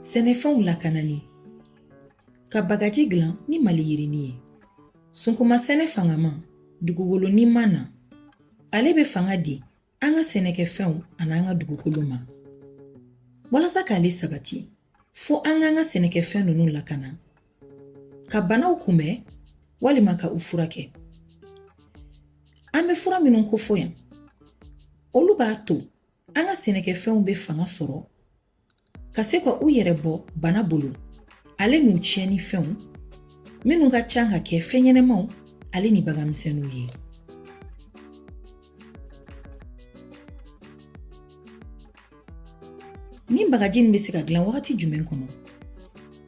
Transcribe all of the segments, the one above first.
Sɛnɛfɛnw lakanali ka bagaji gilan ni maliyirini ye. Sunkuma sɛnɛ fangama dugukolo ɲuman na. Ale bɛ fanga di an ka sɛnɛkɛfɛnw ani an ka dugukolo ma. Walasa k'ale sabati, fo an ka sɛnɛkɛfɛn ninnu lakana. Ka banaw kunbɛn walima ka u furakɛ. An bɛ fura minnu kofɔ yan. Olu b'a to an ka sɛnɛkɛfɛnw bɛ fanga sɔrɔ ka se ka u yɛrɛ bɔ bana bolo. Ale n'u tiɲɛni fɛnw minnu ka can ka kɛ fɛn ɲɛnɛmaw ale ni bagamisɛnninw ye. Ni bagaji nin bɛ se ka dilan wagati jumɛn kɔnɔ?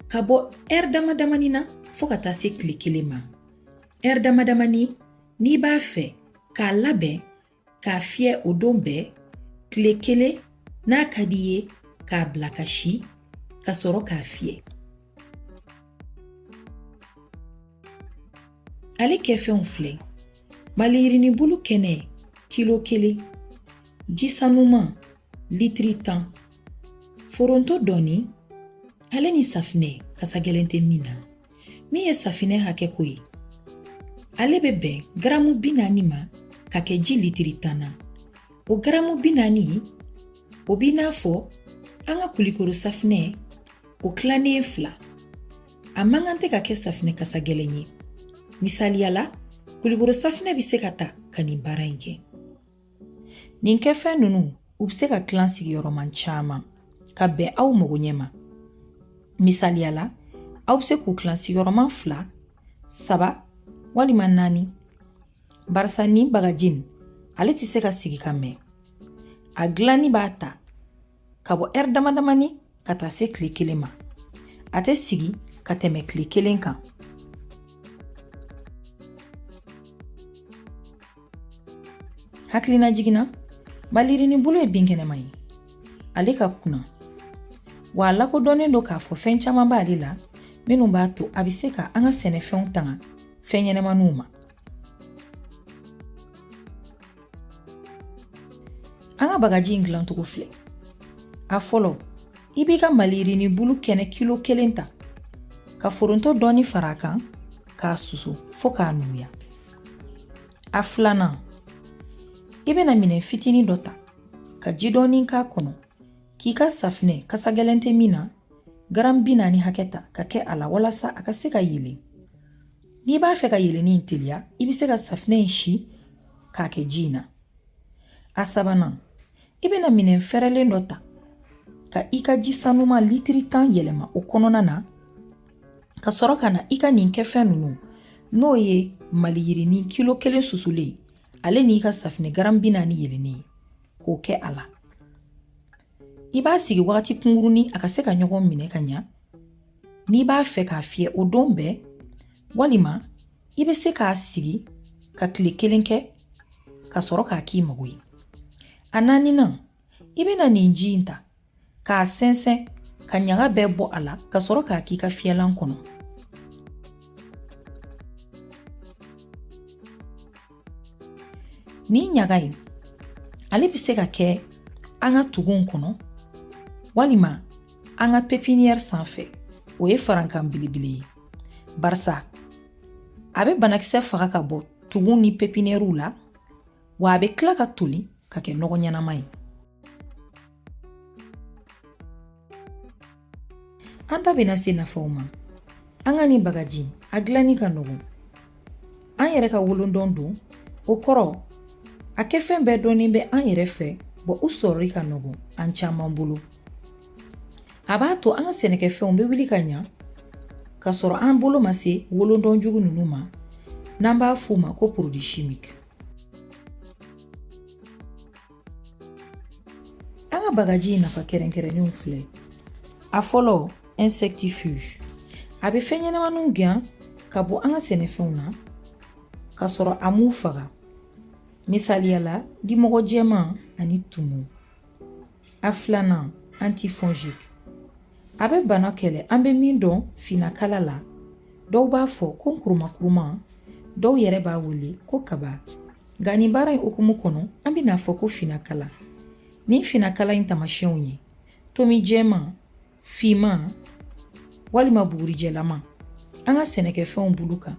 Ka bɔ damadamani na fo ka taa se tile 1 ma. Damadamani n'i b'a fɛ k'a labɛn k'a fiyɛ o don bɛɛ tile 1 n'a ka di ye k'a bila ka si ka sɔrɔ k'a fiyɛ. Ale kɛfɛnw filɛ. Maliyirini bulu kɛnɛ kilo 1, ji sanuman litiri 10, foronto dɔɔni, ale ni safinɛ kasa gɛlɛn tɛ min na. Min ye safinɛ hakɛ ko ye. Ale bɛ bɛn garamu 40 ma ka kɛ ji litiri 10 na. O garamu 40 o b'i n'a fɔ an ka kulikoro safinɛ o tilanen 2. A man kan tɛ ka kɛ safinɛ kasa gɛlɛn ye. Misaliyala, kulikoro safinɛ bɛ se ka ta ka nin baara in kɛ. Nin kɛfɛn ninnu u bɛ se ka tilan sigiyɔrɔma caman ka bɛn aw mago ɲɛ ma. Misaliyala, aw bɛ se k'u tilan sigiyɔrɔma 2, 3 walima 4. Barisa nin bagaji nin ale tɛ se ka sigi ka mɛn. A dilanni b'a ta ka bɔ damadamani ka taa se tile 1 ma. A tɛ sigi ka tɛmɛ tile 1 kan. Hakilina jiginna, maliyirini bulu ye binkɛnɛma ye. Ale ka kunna. Wa a lakodɔnnen don k'a fɔ fɛn caman b'ale la minnu b'a to a bɛ se ka an ka sɛnɛfɛnw tanga fɛn ɲɛnɛmaniw ma. An ka bagaji in dilancogo filɛ. A fɔlɔ, i b'i ka maliyirini bulu kɛnɛ kilo 1 ta ka foronto dɔɔni fara a kan k'a susu fo k'a nuguya. A filanan, i bɛna minɛn fitinin dɔ ta ka ji dɔɔni k'a kɔnɔ k'i ka safinɛ kasa gɛlɛn tɛ min na garamu 40 hakɛ ta ka kɛ a la walasa a ka se ka yelen. N'i b'a fɛ ka yelenni in teliya, i bɛ se ka safinɛ in si k'a kɛ ji in na. A sabanan, i bɛna minɛn fɛrɛlen dɔ ta ka i ka ji sanuman litiri 10 yɛlɛma o kɔnɔna na ka sɔrɔ ka na i ka nin kɛfɛn ninnu n'o ye maliyirini kilo 1 susulen ale ni ka safinɛ garamu 40 yelennen k'o kɛ a la. I b'a sigi wagati kungurunin a ka se ka ɲɔgɔn minɛ ka ɲa. N'i b'a fɛ k'a fiyɛ o don bɛɛ walima i bɛ se k'a sigi ka tile 1 kɛ ka sɔrɔ k'a k'i mago ye. A 4nan, i bɛna nin ji in ta k'a sɛnsɛn ka ɲaga bɛɛ bɔ a la ka sɔrɔ k'a k'i ka fiyɛlan kɔnɔ. Nin ɲaga in, ale bɛ se ka kɛ an ka tugun kɔnɔ walima an ka pepinière sanfɛ. O ye farankan belebele ye. Barisa a bɛ banakisɛ faga ka bɔ tugun ni pepinièrew la wa a bɛ tila ka toli ka kɛ nɔgɔ ɲɛnama ye. An ta bɛna se nafaw ma. An ka nin bagaji a dilanni ka nɔgɔn. An yɛrɛ ka wolondɔn don. O kɔrɔ a kɛfɛn bɛɛ dɔɔnin bɛ an yɛrɛ fɛ u sɔrɔli ka nɔgɔn an caman bolo. A b'a to an ka sɛnɛkɛfɛnw bɛ wuli ka ɲa ka sɔrɔ an bolo ma se wolondɔn jugu ninnu ma n'an b'a f'u ma ko produit chimique. An ka bagaji nafa kɛrɛnkɛrɛnnenw filɛ. A fɔlɔ, insectifuge. A bɛ fɛn ɲɛnɛmaniw gɛn ka bɔ an ka sɛnɛfɛnw na ka sɔrɔ a m'u faga. Misaliyala, dimɔgɔ jɛman ani tumu. A filanan, antifongique. A bɛ bana kɛlɛ. An bɛ min dɔn finakala la. Dɔw b'a fɔ ko nkurumakuruma, dɔw yɛrɛ b'a wele ko kaba. Nka nin baara in hukumu kɔnɔ, an bɛna fɔ ko finakala. Nin finakala in tamasiyɛnw ye tomi jɛman, finman walima bugurijɛlama an ka sɛnɛkɛfɛnw bulu kan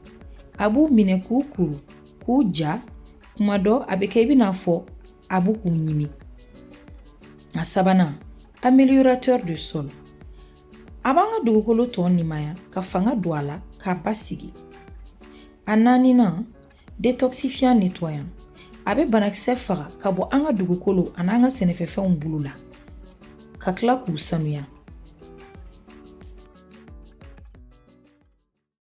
a b'u minɛ k'u kuru k'u ja kuma dɔ a bɛ kɛ i bɛna fɔ a b'u k'u ɲimi. A sabanan améliorateur de sol a b'an ka dugukolo tɔ nimaya ka fanga don a la k'a basigi. A naaninan détoxifiant nettoyant a bɛ banakisɛ faga ka bɔ an ka dugukolo ani an ka sɛnɛfɛnw bulu la ka tila k'u sanuya.